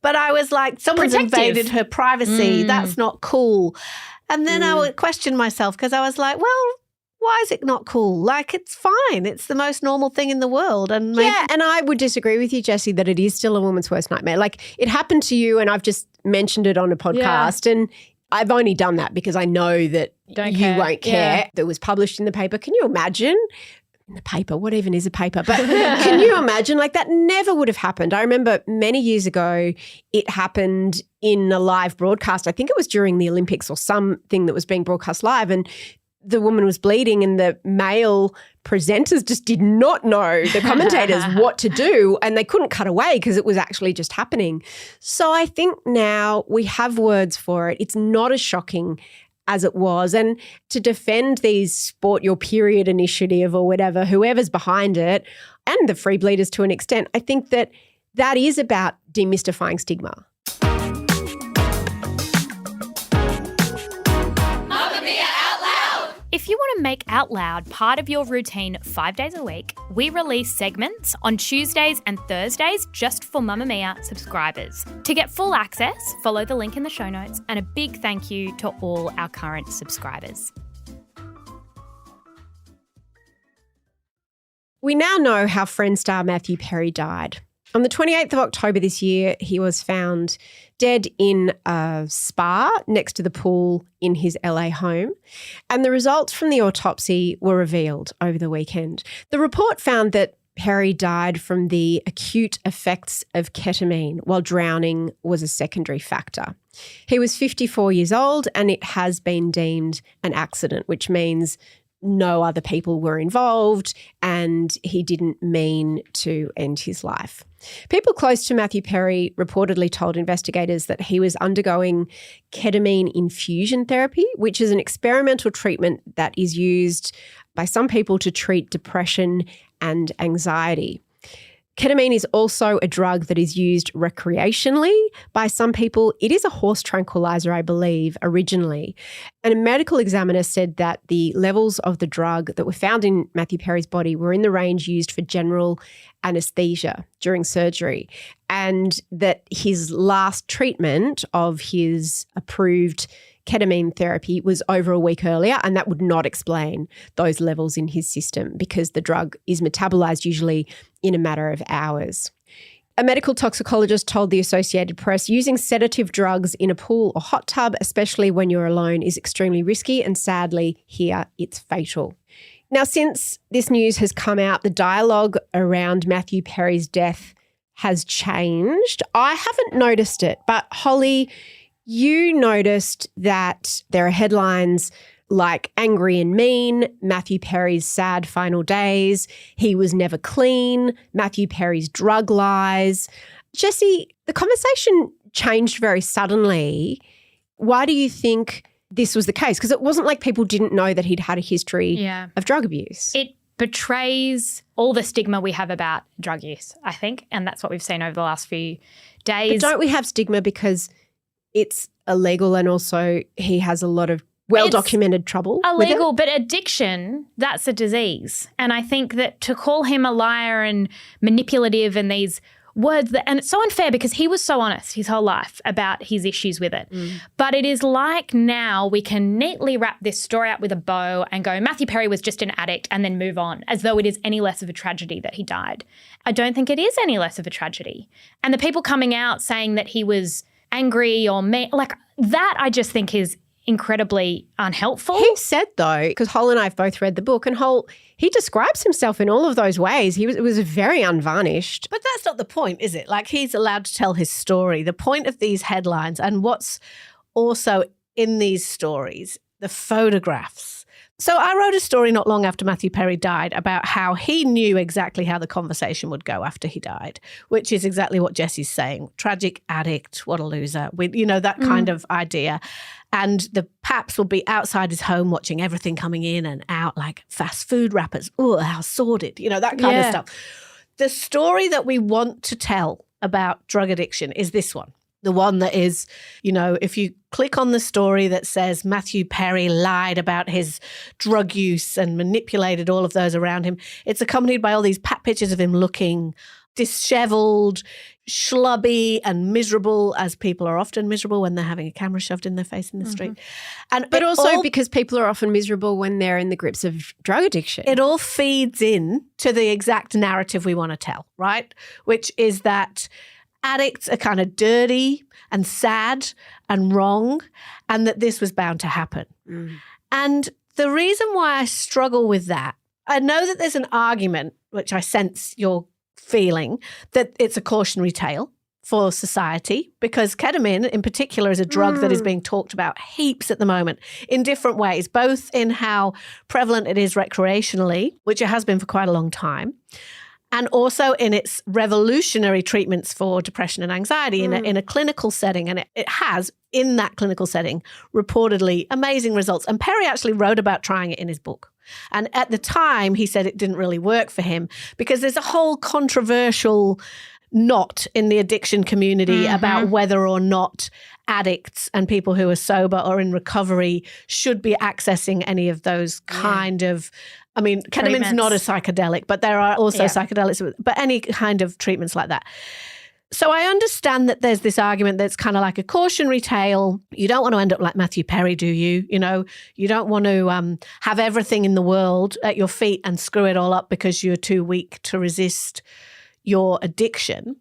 [SPEAKER 2] but I was like, someone's
[SPEAKER 4] Protective.
[SPEAKER 2] invaded her privacy. That's not cool. And then I would question myself because I was like, well, why is it not cool? Like, it's fine. It's the most normal thing in the world. And maybe
[SPEAKER 3] And I would disagree with you, Jessie, that it is still a woman's worst nightmare. Like, it happened to you and I've just mentioned it on a podcast and I've only done that because I know that
[SPEAKER 4] Don't
[SPEAKER 3] you
[SPEAKER 4] care.
[SPEAKER 3] won't care.
[SPEAKER 4] Yeah.
[SPEAKER 3] That was published in the paper. Can you imagine? In the paper, what even is a paper? But can you imagine? Like, that never would have happened. I remember many years ago, it happened in a live broadcast. I think it was during the Olympics or something that was being broadcast live, and the woman was bleeding and the male presenters just did not know, the commentators, what to do, and they couldn't cut away because it was actually just happening. So I think now we have words for it. It's not as shocking as it was. And to defend these Sport Your Period initiative or whatever, whoever's behind it, and the free bleeders to an extent, I think that that is about demystifying stigma.
[SPEAKER 5] Mamma Mia Out Loud!
[SPEAKER 4] If you want to make Out Loud part of your routine 5 days a week, we release segments on Tuesdays and Thursdays just for Mamma Mia subscribers. To get full access, follow the link in the show notes, and a big thank you to all our current subscribers.
[SPEAKER 3] We now know how Friends star Matthew Perry died. On the 28th of October this year, he was found dead in a spa next to the pool in his LA home. And the results from the autopsy were revealed over the weekend. The report found that Perry died from the acute effects of ketamine, while drowning was a secondary factor. He was 54 years old and it has been deemed an accident, which means no other people were involved and he didn't mean to end his life. People close to Matthew Perry reportedly told investigators that he was undergoing ketamine infusion therapy, which is an experimental treatment that is used by some people to treat depression and anxiety. Ketamine is also a drug that is used recreationally by some people. It is a horse tranquilizer, I believe, originally. And a medical examiner said that the levels of the drug that were found in Matthew Perry's body were in the range used for general anesthesia during surgery, and that his last treatment of his approved ketamine therapy was over a week earlier, and that would not explain those levels in his system because the drug is metabolized usually in a matter of hours. A medical toxicologist told the Associated Press, using sedative drugs in a pool or hot tub, especially when you're alone, is extremely risky, and sadly, here it's fatal. Now, since this news has come out, the dialogue around Matthew Perry's death has changed. I haven't noticed it, but Holly, you noticed that there are headlines like Angry and Mean, Matthew Perry's sad final days, he was never clean, Matthew Perry's drug lies. Jessie, the conversation changed very suddenly. Why do you think this was the case? Because it wasn't like people didn't know that he'd had a history of drug abuse.
[SPEAKER 4] It betrays all the stigma we have about drug use, I think, and that's what we've seen over the last few days.
[SPEAKER 3] But don't we have stigma because it's illegal and also he has a lot of well-documented trouble with
[SPEAKER 4] illegal,
[SPEAKER 3] it?
[SPEAKER 4] but addiction, that's a disease. And I think that to call him a liar and manipulative and these words that, and it's so unfair because he was so honest his whole life about his issues with it. But it is like now we can neatly wrap this story up with a bow and go, Matthew Perry was just an addict, and then move on as though it is any less of a tragedy that he died. I don't think it is any less of a tragedy. And the people coming out saying that he was angry or like that, I just think is incredibly unhelpful.
[SPEAKER 3] He said, though, because Hol and I have both read the book, and Hol, he describes himself in all of those ways. It was very unvarnished.
[SPEAKER 2] But that's not the point, is it? Like, he's allowed to tell his story. The point of these headlines, and what's also in these stories, the photographs. So I wrote a story not long after Matthew Perry died about how he knew exactly how the conversation would go after he died, which is exactly what Jesse's saying. Tragic addict, what a loser. That kind of idea. And the paps will be outside his home watching everything coming in and out, like fast food wrappers. Oh, how sordid, that kind of stuff. The story that we want to tell about drug addiction is this one. The one that is, if you click on the story that says Matthew Perry lied about his drug use and manipulated all of those around him, it's accompanied by all these pat pictures of him looking disheveled, schlubby and miserable, as people are often miserable when they're having a camera shoved in their face in the street.
[SPEAKER 3] But also because people are often miserable when they're in the grips of drug addiction.
[SPEAKER 2] It all feeds in to the exact narrative we want to tell, right? Which is that addicts are kind of dirty and sad and wrong, and that this was bound to happen. And the reason why I struggle with that, I know that there's an argument, which I sense you're feeling, that it's a cautionary tale for society, because ketamine in particular is a drug that is being talked about heaps at the moment in different ways, both in how prevalent it is recreationally, which it has been for quite a long time, and also in its revolutionary treatments for depression and anxiety in a clinical setting. And it has, in that clinical setting, reportedly amazing results. And Perry actually wrote about trying it in his book. And at the time, he said it didn't really work for him because there's a whole controversial knot in the addiction community about whether or not addicts and people who are sober or in recovery should be accessing any of those kind of, ketamine's not a psychedelic, but there are also psychedelics, but any kind of treatments like that. So I understand that there's this argument that's kind of like a cautionary tale. You don't want to end up like Matthew Perry, do you? You don't want to have everything in the world at your feet and screw it all up because you're too weak to resist your addiction.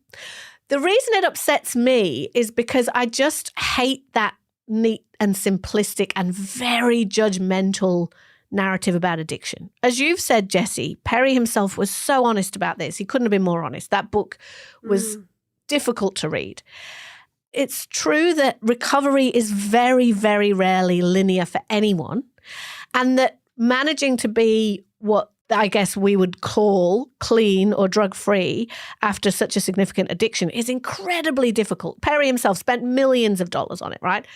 [SPEAKER 2] The reason it upsets me is because I just hate that neat and simplistic and very judgmental narrative about addiction. As you've said, Jesse, Perry himself was so honest about this. He couldn't have been more honest. That book was difficult to read. It's true that recovery is very, very rarely linear for anyone, and that managing to be what I guess we would call clean or drug-free after such a significant addiction is incredibly difficult. Perry himself spent millions of dollars on it, right?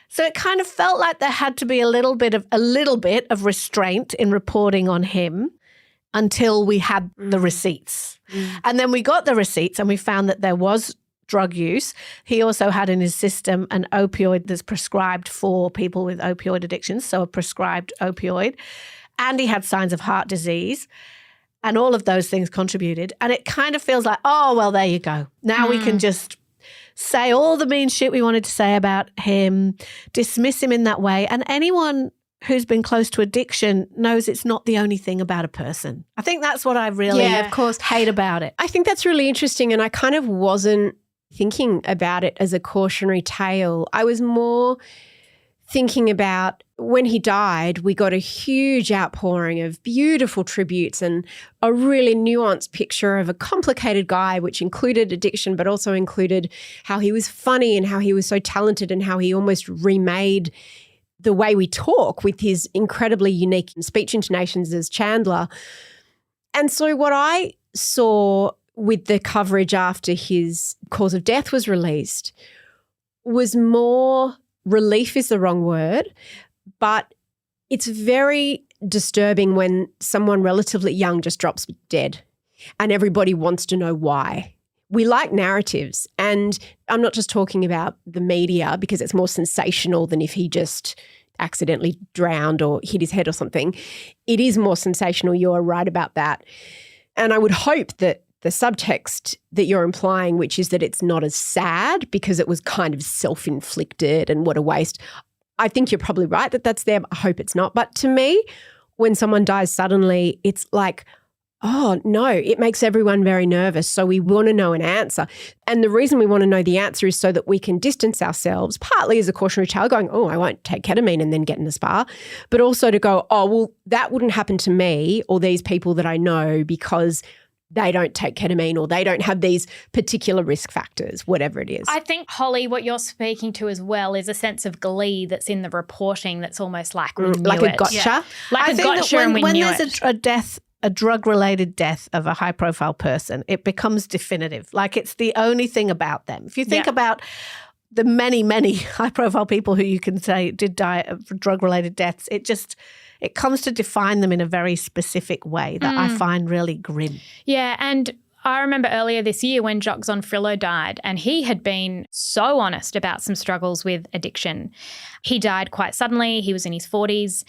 [SPEAKER 2] So it kind of felt like there had to be a little bit of restraint in reporting on him until we had the receipts. And then we got the receipts and we found that there was drug use. He also had in his system an opioid that's prescribed for people with opioid addictions, so a prescribed opioid. And he had signs of heart disease. And all of those things contributed. And it kind of feels like, oh, well, there you go. Now we can just say all the mean shit we wanted to say about him, dismiss him in that way. And anyone who's been close to addiction knows it's not the only thing about a person. I think that's what I really hate about it.
[SPEAKER 3] I think that's really interesting, and I kind of wasn't thinking about it as a cautionary tale. I was more thinking about when he died, we got a huge outpouring of beautiful tributes and a really nuanced picture of a complicated guy, which included addiction, but also included how he was funny and how he was so talented and how he almost remade the way we talk with his incredibly unique speech intonations as Chandler. And so what I saw with the coverage after his cause of death was released was more, relief is the wrong word, but it's very disturbing when someone relatively young just drops dead and everybody wants to know why. We like narratives, and I'm not just talking about the media because it's more sensational than if he just accidentally drowned or hit his head or something. It is more sensational. You're right about that. And I would hope that the subtext that you're implying, which is that it's not as sad because it was kind of self-inflicted and what a waste. I think you're probably right that that's there. I hope it's not. But to me, when someone dies suddenly, it's like, oh, no, it makes everyone very nervous. So we want to know an answer. And the reason we want to know the answer is so that we can distance ourselves, partly as a cautionary tale going, oh, I won't take ketamine and then get in a spa, but also to go, oh, well, that wouldn't happen to me or these people that I know because they don't take ketamine or they don't have these particular risk factors, whatever it is.
[SPEAKER 4] I think, Holly, what you're speaking to as well is a sense of glee that's in the reporting that's almost like we knew
[SPEAKER 3] like
[SPEAKER 4] it.
[SPEAKER 3] a gotcha.
[SPEAKER 2] Yeah.
[SPEAKER 4] Like
[SPEAKER 2] I
[SPEAKER 4] a
[SPEAKER 2] think that
[SPEAKER 4] gotcha and we
[SPEAKER 2] when
[SPEAKER 4] knew
[SPEAKER 2] there's
[SPEAKER 4] it.
[SPEAKER 2] a death, a drug-related death of a high-profile person, it becomes definitive. Like it's the only thing about them. If you think about the many, many high-profile people who you can say did die of drug-related deaths, it comes to define them in a very specific way that I find really grim.
[SPEAKER 4] Yeah, and I remember earlier this year when Jock Zonfrillo died, and he had been so honest about some struggles with addiction. He died quite suddenly. He was in his 40s.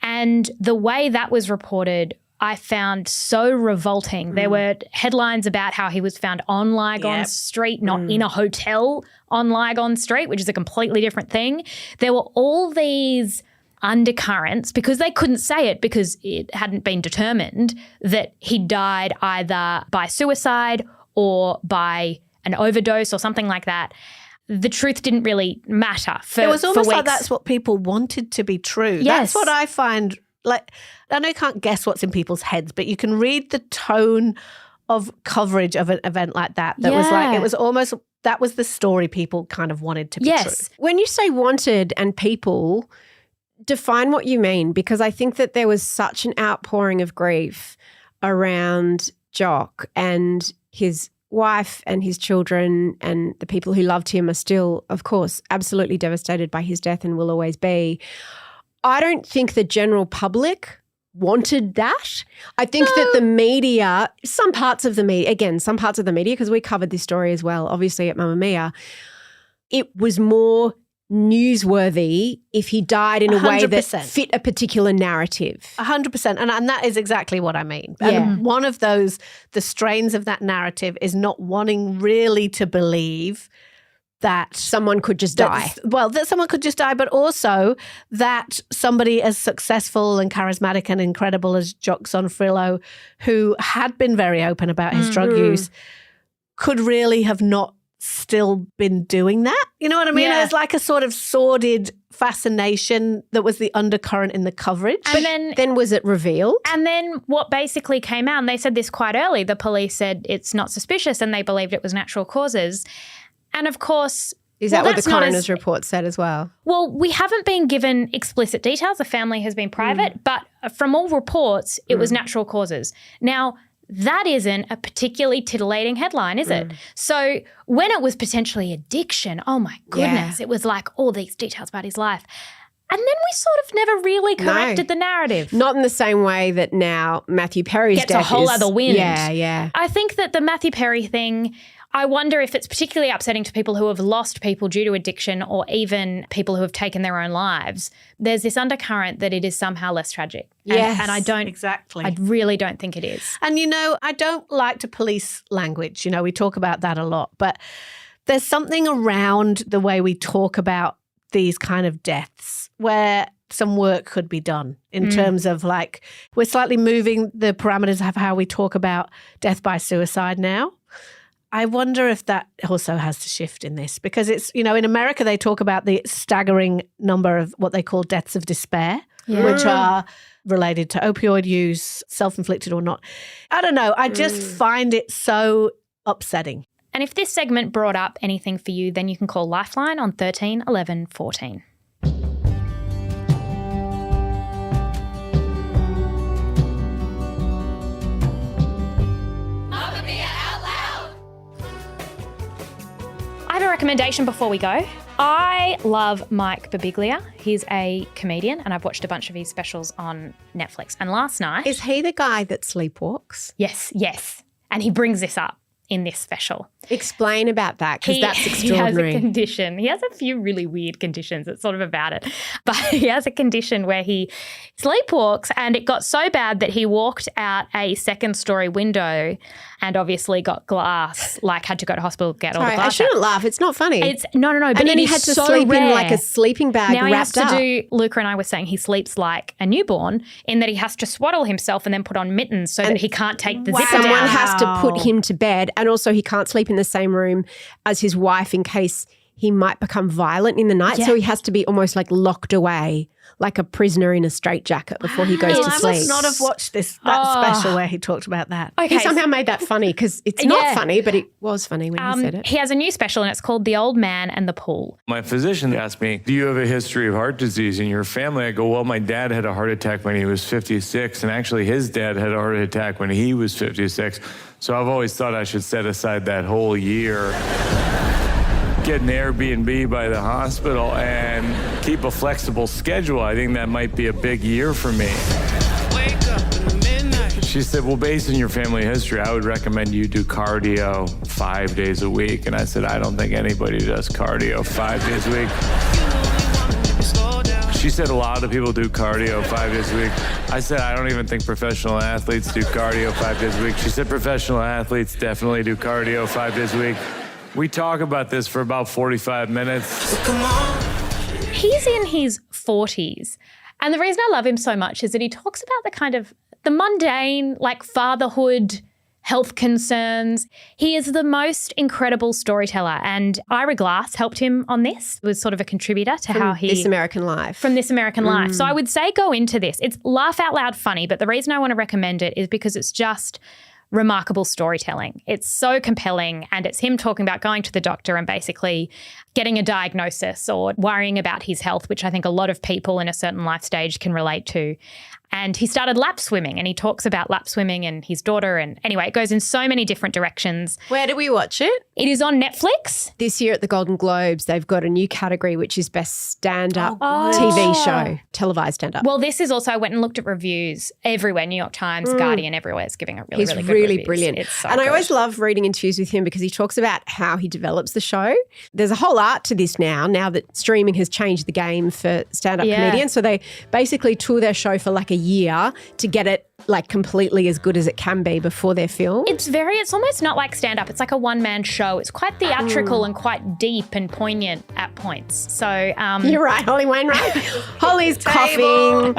[SPEAKER 4] And the way that was reported, I found so revolting. There were headlines about how he was found on Lygon Street, not in a hotel on Lygon Street, which is a completely different thing. There were all these undercurrents because they couldn't say it because it hadn't been determined that he died either by suicide or by an overdose or something like that. The truth didn't really matter for
[SPEAKER 2] It was almost
[SPEAKER 4] weeks.
[SPEAKER 2] like that's what people wanted to be true.
[SPEAKER 4] Yes.
[SPEAKER 2] That's what I find. Like, I know you can't guess what's in people's heads, but you can read the tone of coverage of an event like that. That was like, it was almost, that was the story people kind of wanted to be true.
[SPEAKER 3] When you say wanted and people, define what you mean, because I think that there was such an outpouring of grief around Jock, and his wife and his children and the people who loved him are still, of course, absolutely devastated by his death and will always be. I don't think the general public wanted that. I think that the media, some parts of the media, because we covered this story as well, obviously at Mamamia, it was more newsworthy if he died in a way that
[SPEAKER 2] 100%.
[SPEAKER 3] fit a particular narrative.
[SPEAKER 2] 100%. And that is exactly what I mean.
[SPEAKER 3] Yeah.
[SPEAKER 2] And one of those, the strains of that narrative is not wanting really to believe that
[SPEAKER 3] Someone could just die.
[SPEAKER 2] that someone could just die, but also that somebody as successful and charismatic and incredible as Jock Zonfrillo, who had been very open about his drug use, could really have not still been doing that. You know what I mean?
[SPEAKER 4] Yeah.
[SPEAKER 2] It was like a sort of sordid fascination that was the undercurrent in the coverage.
[SPEAKER 4] And
[SPEAKER 3] Then was it revealed?
[SPEAKER 4] And then what basically came out, and they said this quite early, the police said it's not suspicious and they believed it was natural causes. And of course,
[SPEAKER 3] Is that what the
[SPEAKER 4] that's not
[SPEAKER 3] coroner's report said as well?
[SPEAKER 4] well, we haven't been given explicit details. The family has been private, but from all reports, it was natural causes. Now, that isn't a particularly titillating headline, is it? So when it was potentially addiction, oh my goodness, it was like all these details about his life. And then we sort of never really corrected the narrative.
[SPEAKER 3] Not in the same way that now Matthew Perry's
[SPEAKER 4] Gets a
[SPEAKER 3] death
[SPEAKER 4] whole
[SPEAKER 3] is,
[SPEAKER 4] other wind.
[SPEAKER 3] Yeah.
[SPEAKER 4] I think that the Matthew Perry thing, I wonder if it's particularly upsetting to people who have lost people due to addiction or even people who have taken their own lives. There's this undercurrent that it is somehow less tragic.
[SPEAKER 3] Yes.
[SPEAKER 4] And I don't,
[SPEAKER 2] Exactly.
[SPEAKER 4] I really don't think it is.
[SPEAKER 2] And, I don't like to police language. We talk about that a lot. But there's something around the way we talk about these kind of deaths where some work could be done in terms of like, we're slightly moving the parameters of how we talk about death by suicide now. I wonder if that also has to shift in this because it's, in America, they talk about the staggering number of what they call deaths of despair, which are related to opioid use, self-inflicted or not. I don't know. I just find it so upsetting.
[SPEAKER 4] And if this segment brought up anything for you, then you can call Lifeline on 13 11 14.
[SPEAKER 5] Mamma Mia out loud.
[SPEAKER 4] I have a recommendation before we go. I love Mike Birbiglia. He's a comedian and I've watched a bunch of his specials on Netflix. And last night...
[SPEAKER 3] Is he the guy that sleepwalks?
[SPEAKER 4] Yes. And he brings this up in this special.
[SPEAKER 3] Explain about that because that's extraordinary.
[SPEAKER 4] He has a condition. He has a few really weird conditions. It's sort of about it. But he has a condition where he sleepwalks and it got so bad that he walked out a second-story window and obviously got glass, like had to go to hospital to get all the
[SPEAKER 3] Sorry,
[SPEAKER 4] glass
[SPEAKER 3] I shouldn't
[SPEAKER 4] out.
[SPEAKER 3] laugh. It's not funny.
[SPEAKER 4] It's no, but
[SPEAKER 3] and then
[SPEAKER 4] it
[SPEAKER 3] he
[SPEAKER 4] is
[SPEAKER 3] had to
[SPEAKER 4] so
[SPEAKER 3] sleep
[SPEAKER 4] rare.
[SPEAKER 3] in like a sleeping bag
[SPEAKER 4] Now he has
[SPEAKER 3] wrapped
[SPEAKER 4] to
[SPEAKER 3] up.
[SPEAKER 4] do, Luca and I were saying he sleeps like a newborn in that he has to swaddle himself and then put on mittens so that he can't take the zipper
[SPEAKER 3] Someone
[SPEAKER 4] down.
[SPEAKER 3] has to put him to bed, and also he can't sleep in the same room as his wife in case he might become violent in the night.
[SPEAKER 4] Yeah.
[SPEAKER 3] So he has to be almost like locked away, like a prisoner in a straitjacket before he goes to
[SPEAKER 2] I
[SPEAKER 3] sleep.
[SPEAKER 2] must not have watched that special where he talked about that.
[SPEAKER 4] Okay,
[SPEAKER 3] He somehow made that funny because it's not
[SPEAKER 4] Yeah.
[SPEAKER 3] funny, but it was funny when he said it.
[SPEAKER 4] he has a new special and it's called The Old Man and the Pool.
[SPEAKER 7] My physician asked me, do you have a history of heart disease in your family? I go, well, my dad had a heart attack when he was 56, and actually his dad had a heart attack when he was 56. So I've always thought I should set aside that whole year, get an Airbnb by the hospital, and keep a flexible schedule. I think that might be a big year for me. She said, well, based on your family history, I would recommend you do cardio 5 days a week. And I said, I don't think anybody does cardio 5 days a week. She said a lot of people do cardio 5 days a week. I said, I don't even think professional athletes do cardio 5 days a week. She said, professional athletes definitely do cardio 5 days a week. We talk about this for about 45 minutes.
[SPEAKER 4] He's in his 40s. And the reason I love him so much is that he talks about the kind of the mundane, like fatherhood, health concerns. He is the most incredible storyteller. And Ira Glass helped him on this. It was sort of a contributor to how he...
[SPEAKER 3] This American Life.
[SPEAKER 4] From This American Life. So I would say go into this. It's laugh out loud funny, but the reason I want to recommend it is because it's just remarkable storytelling. It's so compelling, and it's him talking about going to the doctor and basically getting a diagnosis or worrying about his health, which I think a lot of people in a certain life stage can relate to. And he started lap swimming, and he talks about lap swimming and his daughter. And anyway, it goes in so many different directions.
[SPEAKER 3] Where do we watch it?
[SPEAKER 4] It is on Netflix.
[SPEAKER 3] This year at the Golden Globes, they've got a new category, which is Best Stand-Up TV Show, televised stand-up.
[SPEAKER 4] Well, this is also, I went and looked at reviews everywhere. New York Times, Guardian, everywhere is giving it really,
[SPEAKER 3] He's
[SPEAKER 4] really good
[SPEAKER 3] really
[SPEAKER 4] reviews.
[SPEAKER 3] brilliant.
[SPEAKER 4] It's so
[SPEAKER 3] and I
[SPEAKER 4] good.
[SPEAKER 3] always love reading interviews with him because he talks about how he develops the show. There's a whole art to this now that streaming has changed the game for stand-up comedians. So they basically tour their show for like a year to get it like completely as good as it can be before they're filmed.
[SPEAKER 4] It's almost not like stand-up. It's like a one-man show. It's quite theatrical and quite deep and poignant at points. So
[SPEAKER 3] You're right, Holly Wainwright. Holly's coughing,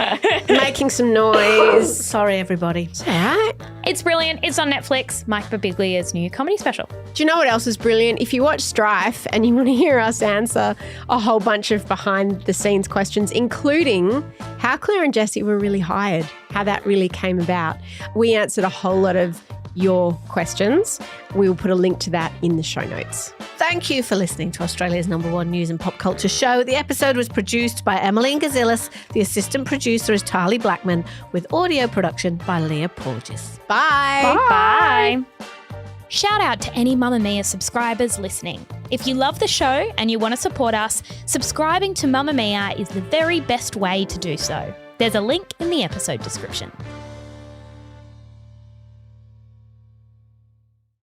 [SPEAKER 3] making some noise.
[SPEAKER 2] Sorry, everybody.
[SPEAKER 3] It's all right.
[SPEAKER 4] it's brilliant. It's on Netflix. Mike Birbiglia's new comedy special.
[SPEAKER 3] Do you know what else is brilliant? If you watch Strife and you want to hear us answer a whole bunch of behind-the-scenes questions, including how Claire and Jessie were really hired, how that really came about, we answered a whole lot of your questions. We will put a link to that in the show notes.
[SPEAKER 2] Thank you for listening to Australia's #1 news and pop culture show. The episode was produced by Emmeline Gazilis. The assistant producer is Tali Blackman, with audio production by Leah Porges.
[SPEAKER 3] Bye.
[SPEAKER 4] Bye. Shout out to any Mamamia subscribers listening. If you love the show and you want to support us, subscribing to Mamamia is the very best way to do so. There's a link in the episode description.